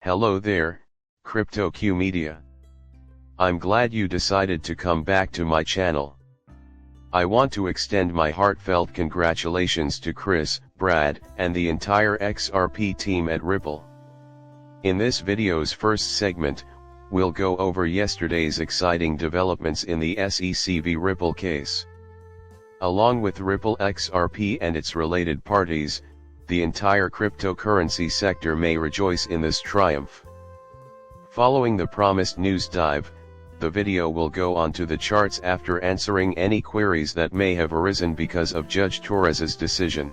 Hello there, CryptoQ Media. I'm glad you decided to come back to my channel. I want to extend my heartfelt congratulations to Chris, Brad, and the entire XRP team at Ripple. In this video's first segment, we'll go over yesterday's exciting developments in the SEC v Ripple case. Along with Ripple XRP and its related parties, the entire cryptocurrency sector may rejoice in this triumph. Following the promised news dive, the video will go on to the charts after answering any queries that may have arisen because of Judge Torres's decision.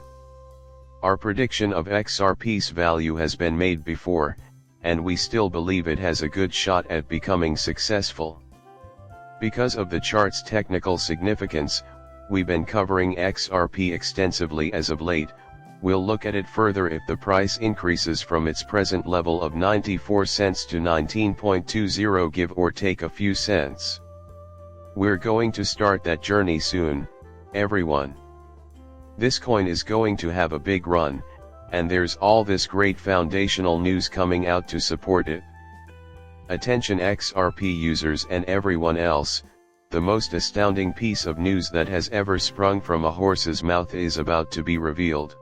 Our prediction of XRP's value has been made before, and we still believe it has a good shot at becoming successful. Because of the chart's technical significance, we've been covering XRP extensively as of late. We'll look at it further if the price increases from its present level of 94 cents to 19.20, give or take a few cents. We're going to start that journey soon, everyone. This coin is going to have a big run, and there's all this great foundational news coming out to support it. Attention XRP users and everyone else, the most astounding piece of news that has ever sprung from a horse's mouth is about to be revealed.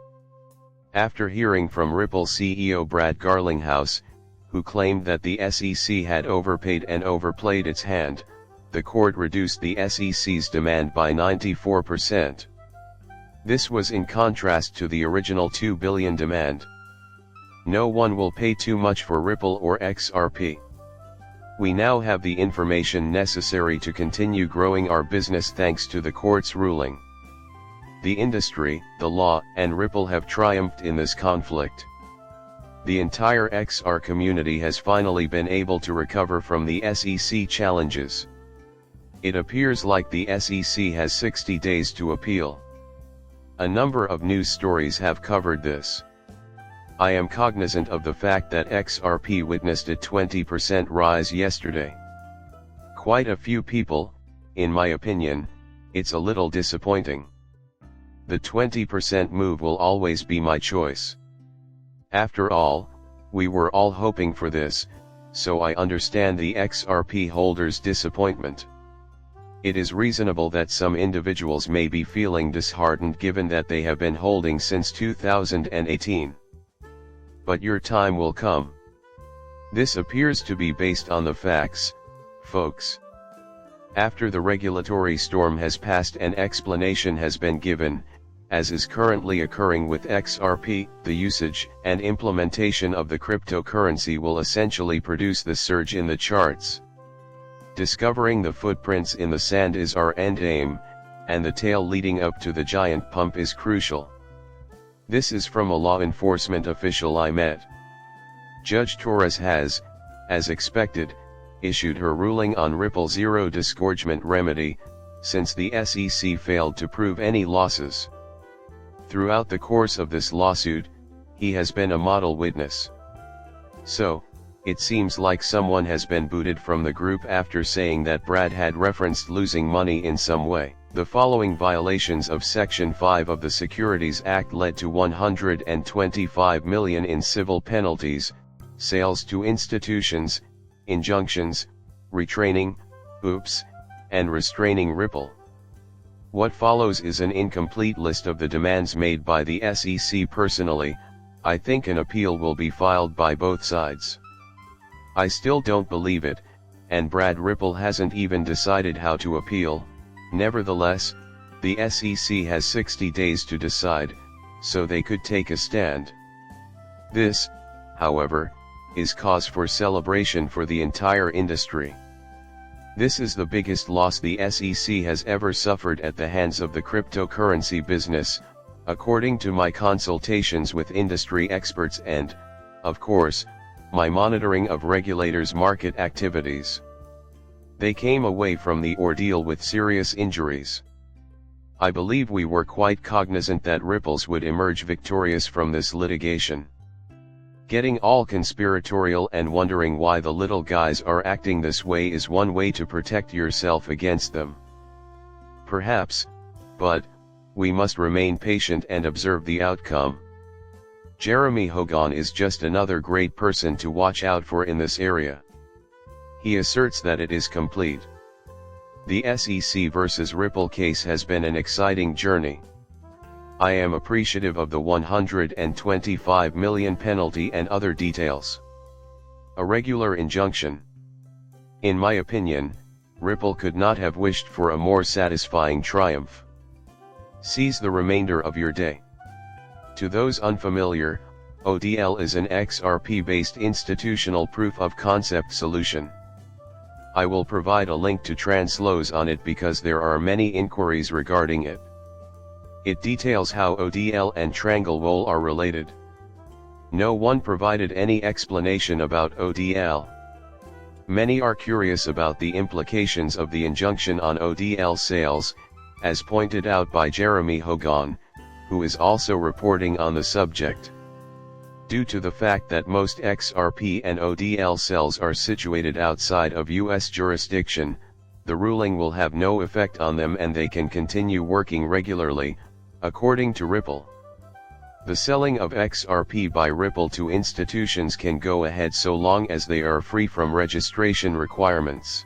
After hearing from Ripple CEO Brad Garlinghouse, who claimed that the SEC had overpaid and overplayed its hand, the court reduced the SEC's demand by 94%. This was in contrast to the original $2 billion demand. No one will pay too much for Ripple or XRP. We now have the information necessary to continue growing our business thanks to the court's ruling. The industry, the law, and Ripple have triumphed in this conflict. The entire XR community has finally been able to recover from the SEC challenges. It appears like the SEC has 60 days to appeal. A number of news stories have covered this. I am cognizant of the fact that XRP witnessed a 20% rise yesterday. Quite a few people, in my opinion, it's a little disappointing. The 20% move will always be my choice. After all, we were all hoping for this, so I understand the XRP holders' disappointment. It is reasonable that some individuals may be feeling disheartened given that they have been holding since 2018. But your time will come. This appears to be based on the facts, folks. After the regulatory storm has passed and explanation has been given, as is currently occurring with XRP, the usage and implementation of the cryptocurrency will essentially produce the surge in the charts. Discovering the footprints in the sand is our end aim, and the tail leading up to the giant pump is crucial. This is from a law enforcement official I met. Judge Torres has, as expected, issued her ruling on Ripple's zero disgorgement remedy, since the SEC failed to prove any losses. Throughout the course of this lawsuit, he has been a model witness. So, it seems like someone has been booted from the group after saying that Brad had referenced losing money in some way. The following violations of Section 5 of the Securities Act led to $125 million in civil penalties: sales to institutions, injunctions, retraining, and restraining Ripple. What follows is an incomplete list of the demands made by the SEC. Personally, I think an appeal will be filed by both sides. I still don't believe it, and Brad Ripple hasn't even decided how to appeal. Nevertheless, the SEC has 60 days to decide, so they could take a stand. This, however, is cause for celebration for the entire industry. This is the biggest loss the SEC has ever suffered at the hands of the cryptocurrency business, according to my consultations with industry experts and, of course, my monitoring of regulators' market activities. They came away from the ordeal with serious injuries. I believe we were quite cognizant that Ripples would emerge victorious from this litigation. Getting all conspiratorial and wondering why the little guys are acting this way is one way to protect yourself against them. Perhaps, but we must remain patient and observe the outcome. Jeremy Hogan is just another great person to watch out for in this area. He asserts that it is complete. The SEC versus Ripple case has been an exciting journey. I am appreciative of the $125 million penalty and other details. A regular injunction. In my opinion, Ripple could not have wished for a more satisfying triumph. Seize the remainder of your day. To those unfamiliar, ODL is an XRP-based institutional proof of concept solution. I will provide a link to Translows on it because there are many inquiries regarding it. It details how ODL and Tranglewole are related. No one provided any explanation about ODL. Many are curious about the implications of the injunction on ODL sales, as pointed out by Jeremy Hogan, who is also reporting on the subject. Due to the fact that most XRP and ODL cells are situated outside of US jurisdiction, the ruling will have no effect on them and they can continue working regularly, according to Ripple. The selling of XRP by Ripple to institutions can go ahead so long as they are free from registration requirements.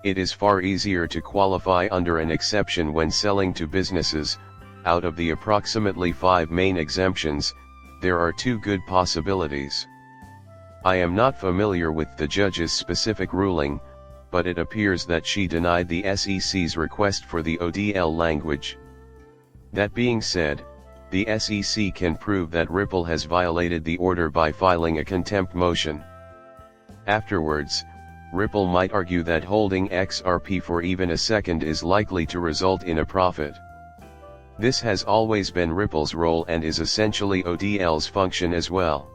It is far easier to qualify under an exception when selling to businesses. Out of the approximately 5 main exemptions, there are 2 good possibilities. I am not familiar with the judge's specific ruling, but it appears that she denied the SEC's request for the ODL language. That being said, the SEC can prove that Ripple has violated the order by filing a contempt motion. Afterwards, Ripple might argue that holding XRP for even a second is likely to result in a profit. This has always been Ripple's role and is essentially ODL's function as well.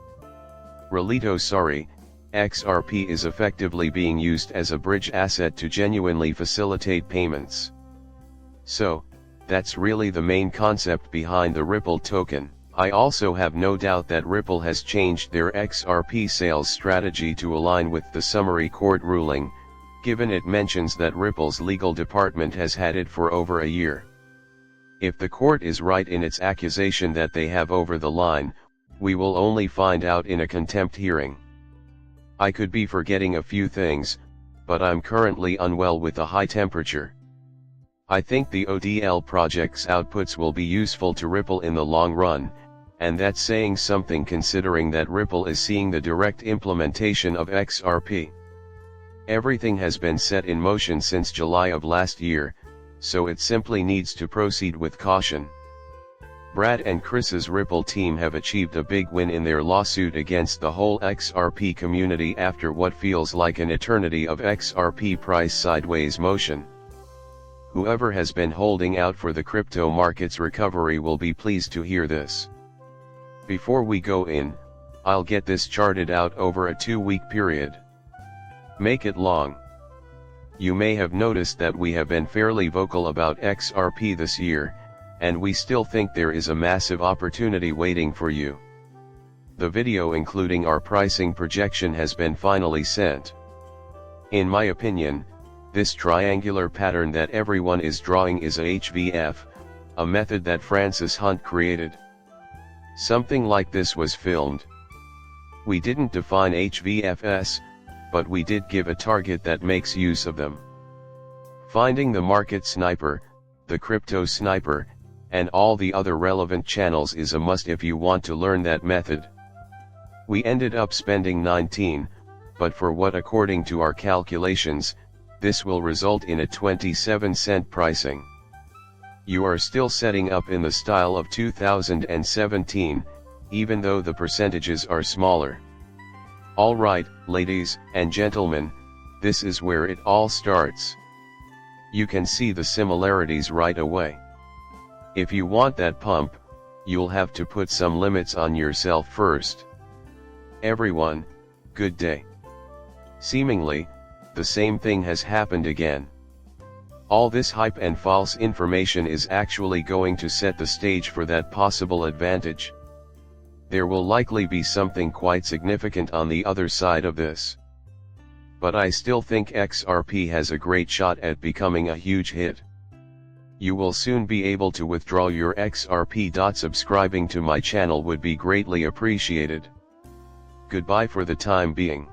XRP is effectively being used as a bridge asset to genuinely facilitate payments. So, that's really the main concept behind the Ripple token. I also have no doubt that Ripple has changed their XRP sales strategy to align with the summary court ruling, given it mentions that Ripple's legal department has had it for over a year. If the court is right in its accusation that they have over the line, we will only find out in a contempt hearing. I could be forgetting a few things, but I'm currently unwell with a high temperature. I think the ODL project's outputs will be useful to Ripple in the long run, and that's saying something considering that Ripple is seeing the direct implementation of XRP. Everything has been set in motion since July of last year, so it simply needs to proceed with caution. Brad and Chris's Ripple team have achieved a big win in their lawsuit against the whole XRP community after what feels like an eternity of XRP price sideways motion. Whoever has been holding out for the crypto market's recovery will be pleased to hear this. Before we go in, I'll get this charted out over a 2-week period. Make it long. You may have noticed that we have been fairly vocal about XRP this year, and we still think there is a massive opportunity waiting for you. The video including our pricing projection has been finally sent. In my opinion, this triangular pattern that everyone is drawing is a HVF, a method that Francis Hunt created. Something like this was filmed. We didn't define HVFs, but we did give a target that makes use of them. Finding the market sniper, the crypto sniper, and all the other relevant channels is a must if you want to learn that method. We ended up spending 19, but for what according to our calculations, this will result in a 27-cent pricing. You are still setting up in the style of 2017, even though the percentages are smaller. Alright, ladies and gentlemen, this is where it all starts. You can see the similarities right away. If you want that pump, you'll have to put some limits on yourself first. Everyone, good day. Seemingly, the same thing has happened again. All this hype and false information is actually going to set the stage for that possible advantage. There will likely be something quite significant on the other side of this. But I still think XRP has a great shot at becoming a huge hit. You will soon be able to withdraw your XRP. Subscribing to my channel would be greatly appreciated. Goodbye for the time being.